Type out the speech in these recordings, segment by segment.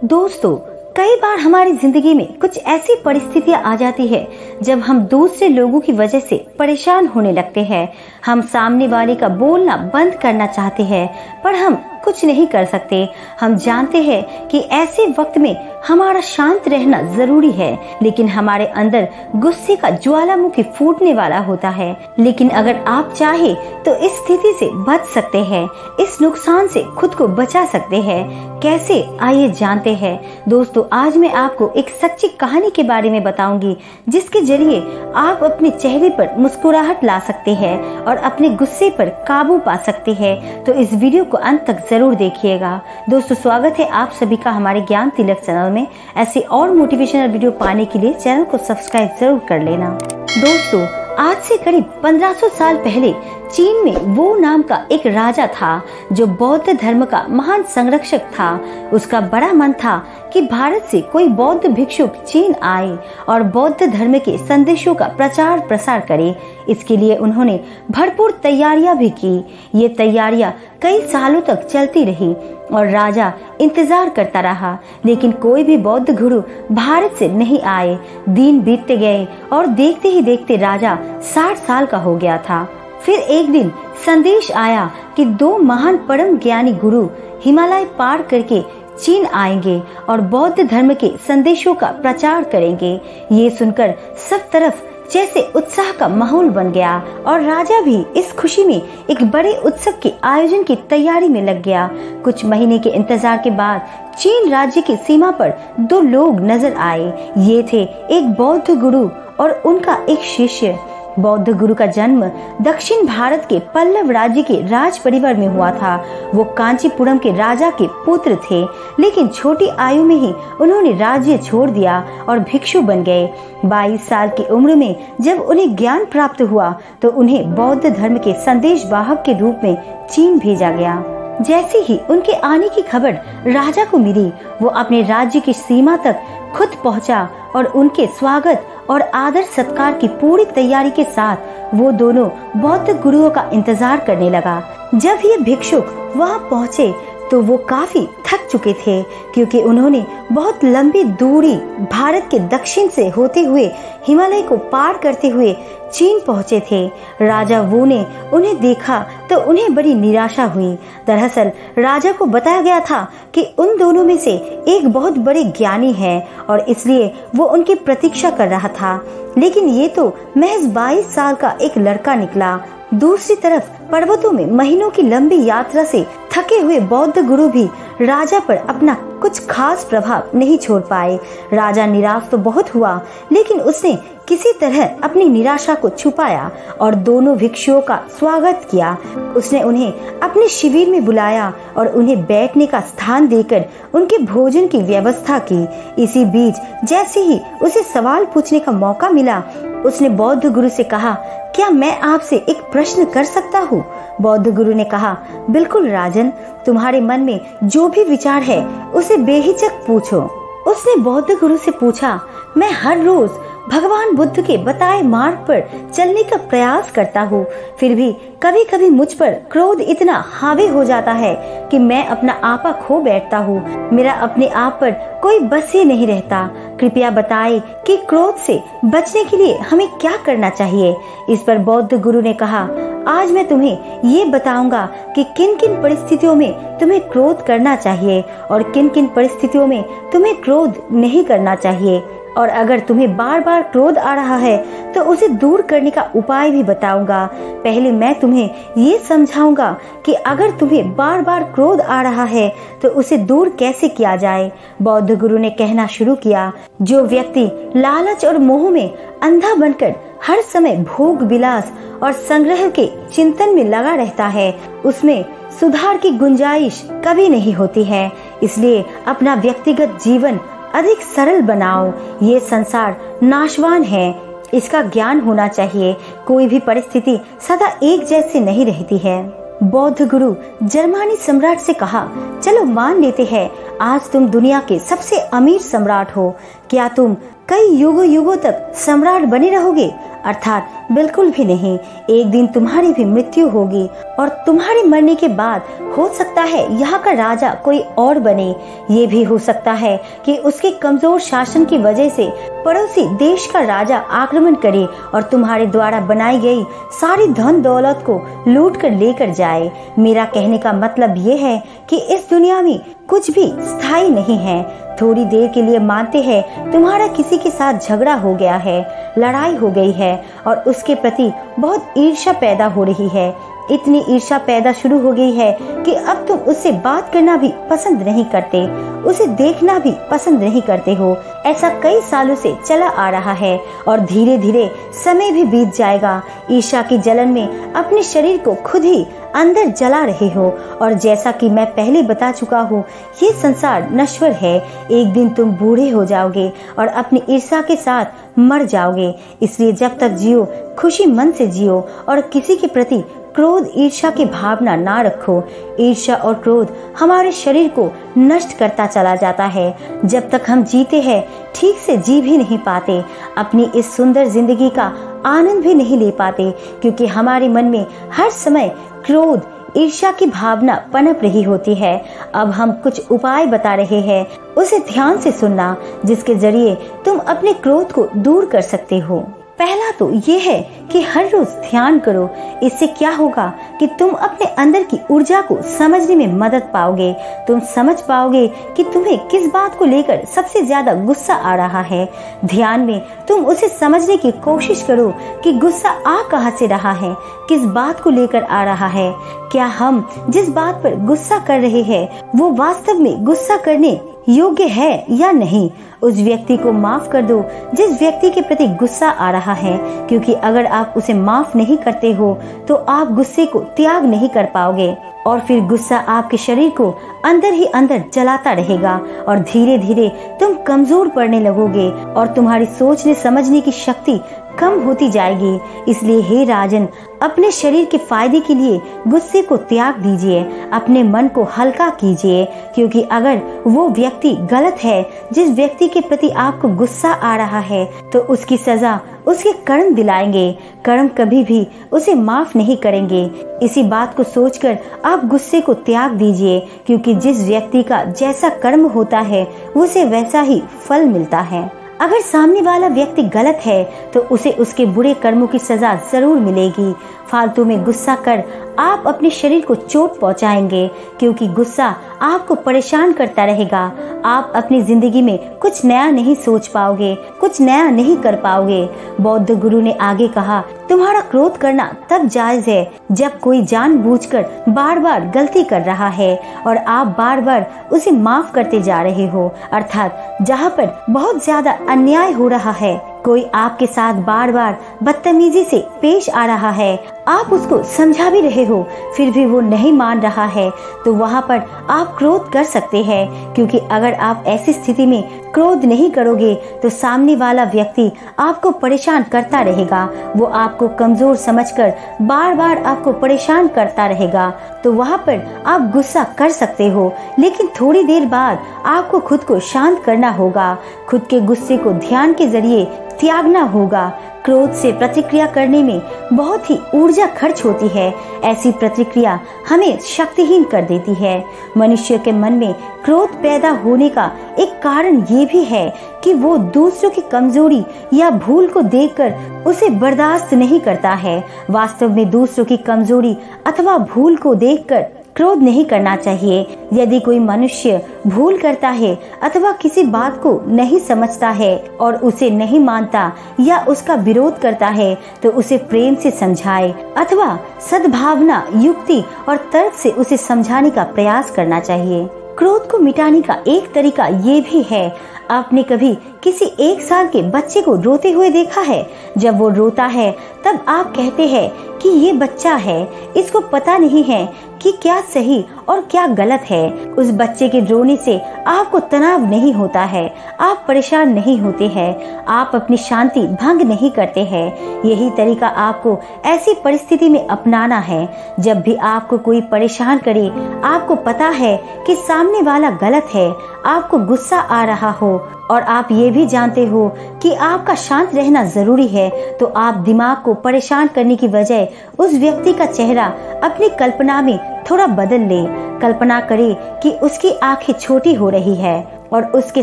दोस्तों, कई बार हमारी जिंदगी में कुछ ऐसी परिस्थितियां आ जाती है जब हम दूसरे लोगों की वजह से परेशान होने लगते हैं। हम सामने वाले का बोलना बंद करना चाहते हैं पर हम कुछ नहीं कर सकते। हम जानते हैं कि ऐसे वक्त में हमारा शांत रहना जरूरी है, लेकिन हमारे अंदर गुस्से का ज्वालामुखी फूटने वाला होता है। लेकिन अगर आप चाहे तो इस स्थिति से बच सकते हैं, इस नुकसान से खुद को बचा सकते हैं। कैसे, आइए जानते हैं। दोस्तों, आज मैं आपको एक सच्ची कहानी के बारे में बताऊंगी जिसके जरिए आप अपने चेहरे पर मुस्कुराहट ला सकते हैं और अपने गुस्से पर काबू पा सकते हैं। तो इस वीडियो को अंत तक जरूर देखिएगा। दोस्तों, स्वागत है आप सभी का हमारे ज्ञान तिलक चैनल में। ऐसे और मोटिवेशनल वीडियो पाने के लिए चैनल को सब्सक्राइब जरूर कर लेना। दोस्तों, आज से करीब 1500 साल पहले चीन में वो नाम का एक राजा था जो बौद्ध धर्म का महान संरक्षक था। उसका बड़ा मन था कि भारत से कोई बौद्ध भिक्षुक चीन आए और बौद्ध धर्म के संदेशों का प्रचार प्रसार करे। इसके लिए उन्होंने भरपूर तैयारियां भी की। ये तैयारियां कई सालों तक चलती रही और राजा इंतजार करता रहा, लेकिन कोई भी बौद्ध गुरु भारत से नहीं आए। दिन बीतते गए और देखते ही देखते राजा 60 साल का हो गया था। फिर एक दिन संदेश आया कि 2 महान परम ज्ञानी गुरु हिमालय पार करके चीन आएंगे और बौद्ध धर्म के संदेशों का प्रचार करेंगे। ये सुनकर सब तरफ जैसे उत्साह का माहौल बन गया और राजा भी इस खुशी में एक बड़े उत्सव के आयोजन की तैयारी में लग गया। कुछ महीने के इंतजार के बाद चीन राज्य की सीमा पर 2 लोग नजर आए। ये थे एक बौद्ध गुरु और उनका एक शिष्य। बौद्ध गुरु का जन्म दक्षिण भारत के पल्लव राज्य के राज परिवार में हुआ था। वो कांचीपुरम के राजा के पुत्र थे, लेकिन छोटी आयु में ही उन्होंने राज्य छोड़ दिया और भिक्षु बन गए। 22 साल की उम्र में जब उन्हें ज्ञान प्राप्त हुआ तो उन्हें बौद्ध धर्म के संदेश वाहक के रूप में चीन भेजा गया। जैसे ही उनके आने की खबर राजा को मिली, वो अपने राज्य की सीमा तक खुद पहुंचा और उनके स्वागत और आदर सत्कार की पूरी तैयारी के साथ वो दोनों बौद्ध गुरुओं का इंतजार करने लगा। जब ये भिक्षुक वहां पहुंचे तो वो काफी थक चुके थे, क्योंकि उन्होंने बहुत लंबी दूरी भारत के दक्षिण से होते हुए हिमालय को पार करते हुए चीन पहुंचे थे। राजा वो ने उन्हें देखा तो उन्हें बड़ी निराशा हुई। दरअसल राजा को बताया गया था कि उन दोनों में से एक बहुत बड़े ज्ञानी है और इसलिए वो उनकी प्रतीक्षा कर रहा था, लेकिन ये तो महज 22 साल का एक लड़का निकला। दूसरी तरफ पर्वतों में महीनों की लंबी यात्रा से थके हुए बौद्ध गुरु भी राजा पर अपना कुछ खास प्रभाव नहीं छोड़ पाए। राजा निराश तो बहुत हुआ, लेकिन उसने किसी तरह अपनी निराशा को छुपाया और दोनों भिक्षुओं का स्वागत किया। उसने उन्हें अपने शिविर में बुलाया और उन्हें बैठने का स्थान देकर उनके भोजन की व्यवस्था की। इसी बीच जैसे ही उसे सवाल पूछने का मौका मिला, उसने बौद्ध गुरु से कहा, क्या मैं आपसे एक प्रश्न कर सकता हूँ? बौद्ध गुरु ने कहा, बिल्कुल राजन, तुम्हारे मन में जो भी विचार है उसे बेहिचक पूछो। उसने बौद्ध गुरु से पूछा, मैं हर रोज भगवान बुद्ध के बताए मार्ग पर चलने का प्रयास करता हूँ, फिर भी कभी कभी मुझ पर क्रोध इतना हावी हो जाता है कि मैं अपना आपा खो बैठता हूँ। मेरा अपने आप पर कोई बस ही नहीं रहता। कृपया बताएं कि क्रोध से बचने के लिए हमें क्या करना चाहिए। इस पर बौद्ध गुरु ने कहा, आज मैं तुम्हें ये बताऊंगा कि किन किन परिस्थितियों में तुम्हें क्रोध करना चाहिए और किन किन परिस्थितियों में तुम्हें क्रोध नहीं करना चाहिए। और अगर तुम्हें बार बार क्रोध आ रहा है तो उसे दूर करने का उपाय भी बताऊंगा। पहले मैं तुम्हें ये समझाऊंगा कि अगर तुम्हें बार बार क्रोध आ रहा है तो उसे दूर कैसे किया जाए। बौद्ध गुरु ने कहना शुरू किया, जो व्यक्ति लालच और मोह में अंधा बनकर हर समय भोग विलास और संग्रह के चिंतन में लगा रहता है, उसमें सुधार की गुंजाइश कभी नहीं होती है। इसलिए अपना व्यक्तिगत जीवन अधिक सरल बनाओ। ये संसार नाशवान है, इसका ज्ञान होना चाहिए। कोई भी परिस्थिति सदा एक जैसी नहीं रहती है। बौद्ध गुरु जर्मनी सम्राट से कहा, चलो मान लेते हैं आज तुम दुनिया के सबसे अमीर सम्राट हो। क्या तुम कई युगों युगों तक सम्राट बने रहोगे? अर्थात बिल्कुल भी नहीं। एक दिन तुम्हारी भी मृत्यु होगी और तुम्हारे मरने के बाद हो सकता है यहाँ का राजा कोई और बने। ये भी हो सकता है कि उसके कमजोर शासन की वजह से पड़ोसी देश का राजा आक्रमण करे और तुम्हारे द्वारा बनाई गई सारी धन दौलत को लूट कर लेकर जाए। मेरा कहने का मतलब ये है कि इस दुनिया में कुछ भी स्थायी नहीं है। थोड़ी देर के लिए मानते हैं तुम्हारा किसी के साथ झगड़ा हो गया है, लड़ाई हो गई है और उसके प्रति बहुत ईर्ष्या पैदा हो रही है। इतनी ईर्ष्या पैदा शुरू हो गई है कि अब तुम उससे बात करना भी पसंद नहीं करते, उसे देखना भी पसंद नहीं करते हो। ऐसा कई सालों से चला आ रहा है और धीरे धीरे समय भी बीत जाएगा। ईर्ष्या की जलन में अपने शरीर को खुद ही अंदर जला रहे हो और जैसा कि मैं पहले बता चुका हूँ, ये संसार नश्वर है। एक दिन तुम बूढ़े हो जाओगे और अपनी ईर्ष्या के साथ मर जाओगे। इसलिए जब तक जियो खुशी मन से जियो और किसी के प्रति क्रोध ईर्ष्या की भावना ना रखो। ईर्ष्या और क्रोध हमारे शरीर को नष्ट करता चला जाता है। जब तक हम जीते हैं ठीक से जी भी नहीं पाते, अपनी इस सुंदर जिंदगी का आनंद भी नहीं ले पाते, क्योंकि हमारे मन में हर समय क्रोध ईर्ष्या की भावना पनप रही होती है। अब हम कुछ उपाय बता रहे हैं, उसे ध्यान से सुनना, जिसके जरिए तुम अपने क्रोध को दूर कर सकते हो। पहला तो ये है कि हर रोज ध्यान करो। इससे क्या होगा कि तुम अपने अंदर की ऊर्जा को समझने में मदद पाओगे। तुम समझ पाओगे कि तुम्हें किस बात को लेकर सबसे ज्यादा गुस्सा आ रहा है। ध्यान में तुम उसे समझने की कोशिश करो कि गुस्सा आ कहां से रहा है, किस बात को लेकर आ रहा है। क्या हम जिस बात पर गुस्सा कर रहे हैं वो वास्तव में गुस्सा करने योग्य है या नहीं। उस व्यक्ति को माफ कर दो जिस व्यक्ति के प्रति गुस्सा आ रहा है, क्योंकि अगर आप उसे माफ नहीं करते हो तो आप गुस्से को त्याग नहीं कर पाओगे और फिर गुस्सा आपके शरीर को अंदर ही अंदर जलाता रहेगा और धीरे धीरे तुम कमजोर पड़ने लगोगे और तुम्हारी सोचने समझने की शक्ति कम होती जाएगी। इसलिए हे राजन, अपने शरीर के फायदे के लिए गुस्से को त्याग दीजिए, अपने मन को हल्का कीजिए, क्योंकि अगर वो व्यक्ति गलत है जिस व्यक्ति के प्रति आपको गुस्सा आ रहा है तो उसकी सजा उसके कर्म दिलाएंगे। कर्म कभी भी उसे माफ नहीं करेंगे। इसी बात को सोचकर आप गुस्से को त्याग दीजिए, क्योंकि जिस व्यक्ति का जैसा कर्म होता है उसे वैसा ही फल मिलता है। अगर सामने वाला व्यक्ति गलत है तो उसे उसके बुरे कर्मों की सजा जरूर मिलेगी। फालतू में गुस्सा कर आप अपने शरीर को चोट पहुंचाएंगे, क्योंकि गुस्सा आपको परेशान करता रहेगा। आप अपनी जिंदगी में कुछ नया नहीं सोच पाओगे, कुछ नया नहीं कर पाओगे। बौद्ध गुरु ने आगे कहा, तुम्हारा क्रोध करना तब जायज है जब कोई जानबूझकर बार बार गलती कर रहा है और आप बार बार उसे माफ करते जा रहे हो, अर्थात जहाँ पर बहुत ज्यादा अन्याय हो रहा है, कोई आपके साथ बार बार बदतमीजी से पेश आ रहा है, आप उसको समझा भी रहे हो फिर भी वो नहीं मान रहा है, तो वहाँ पर आप क्रोध कर सकते हैं। क्योंकि अगर आप ऐसी स्थिति में क्रोध नहीं करोगे तो सामने वाला व्यक्ति आपको परेशान करता रहेगा। वो आपको कमजोर समझकर बार बार आपको परेशान करता रहेगा, तो वहाँ पर आप गुस्सा कर सकते हो, लेकिन थोड़ी देर बाद आपको खुद को शांत करना होगा। खुद के गुस्से को ध्यान के जरिए त्यागना होगा। क्रोध से प्रतिक्रिया करने में बहुत ही ऊर्जा खर्च होती है। ऐसी प्रतिक्रिया हमें शक्तिहीन कर देती है। मनुष्य के मन में क्रोध पैदा होने का एक कारण ये भी है कि वो दूसरों की कमजोरी या भूल को देखकर उसे बर्दाश्त नहीं करता है। वास्तव में दूसरों की कमजोरी अथवा भूल को देखकर क्रोध नहीं करना चाहिए। यदि कोई मनुष्य भूल करता है अथवा किसी बात को नहीं समझता है और उसे नहीं मानता या उसका विरोध करता है तो उसे प्रेम से समझाए अथवा सद्भावना, युक्ति और तर्क से उसे समझाने का प्रयास करना चाहिए। क्रोध को मिटाने का एक तरीका ये भी है, आपने कभी किसी 1 साल के बच्चे को रोते हुए देखा है? जब वो रोता है तब आप कहते हैं कि ये बच्चा है, इसको पता नहीं है कि क्या सही और क्या गलत है। उस बच्चे के रोने से आपको तनाव नहीं होता है, आप परेशान नहीं होते हैं, आप अपनी शांति भंग नहीं करते हैं। यही तरीका आपको ऐसी परिस्थिति में अपनाना है। जब भी आपको कोई परेशान करे, आपको पता है कि सामने वाला गलत है, आपको गुस्सा आ रहा हो और आप ये भी जानते हो कि आपका शांत रहना जरूरी है, तो आप दिमाग को परेशान करने की बजाय उस व्यक्ति का चेहरा अपनी कल्पना में थोड़ा बदल ले। कल्पना करे कि उसकी आंखें छोटी हो रही है और उसके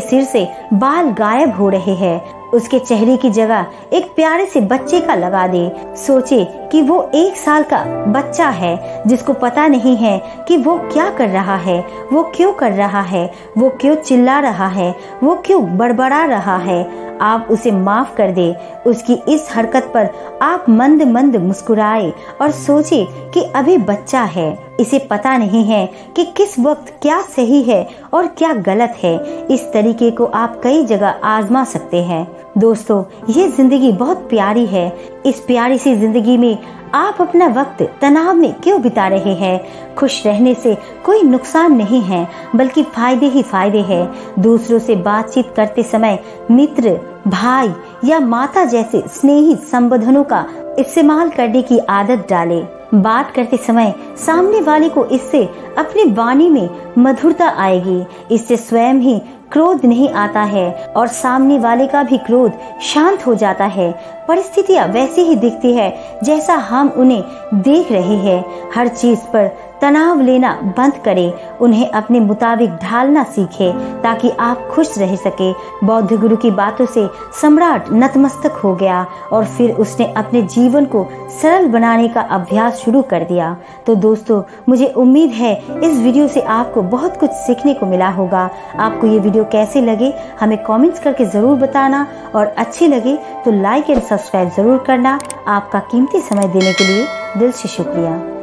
सिर से बाल गायब हो रहे हैं। उसके चेहरे की जगह एक प्यारे से बच्चे का लगा दे। सोचे कि वो 1 साल का बच्चा है जिसको पता नहीं है कि वो क्या कर रहा है, वो क्यों कर रहा है, वो क्यों चिल्ला रहा है, वो क्यों बड़बड़ा रहा है। आप उसे माफ कर दे। उसकी इस हरकत पर आप मंद मंद मुस्कुराए और सोचे कि अभी बच्चा है, इसे पता नहीं है कि किस वक्त क्या सही है और क्या गलत है। इस तरीके को आप कई जगह आजमा सकते हैं। दोस्तों, ये जिंदगी बहुत प्यारी है। इस प्यारी सी जिंदगी में आप अपना वक्त तनाव में क्यों बिता रहे हैं? खुश रहने से कोई नुकसान नहीं है, बल्कि फायदे ही फायदे हैं। दूसरों से बातचीत करते समय मित्र, भाई या माता जैसे स्नेही संबोधनों का इस्तेमाल करने की आदत डालें। बात करते समय सामने वाले को इससे अपनी वाणी में मधुरता आएगी। इससे स्वयं ही क्रोध नहीं आता है और सामने वाले का भी क्रोध शांत हो जाता है। परिस्थितियां वैसी ही दिखती है जैसा हम उन्हें देख रहे हैं। हर चीज पर तनाव लेना बंद करें, उन्हें अपने मुताबिक ढालना सीखें ताकि आप खुश रह सके। बौद्ध गुरु की बातों से सम्राट नतमस्तक हो गया और फिर उसने अपने जीवन को सरल बनाने का अभ्यास शुरू कर दिया। तो दोस्तों, मुझे उम्मीद है इस वीडियो से आपको बहुत कुछ सीखने को मिला होगा। आपको ये वीडियो कैसे लगे हमें कमेंट्स करके जरूर बताना और अच्छी लगे तो लाइक एंड सब्सक्राइब जरूर करना। आपका कीमती समय देने के लिए दिल से शुक्रिया।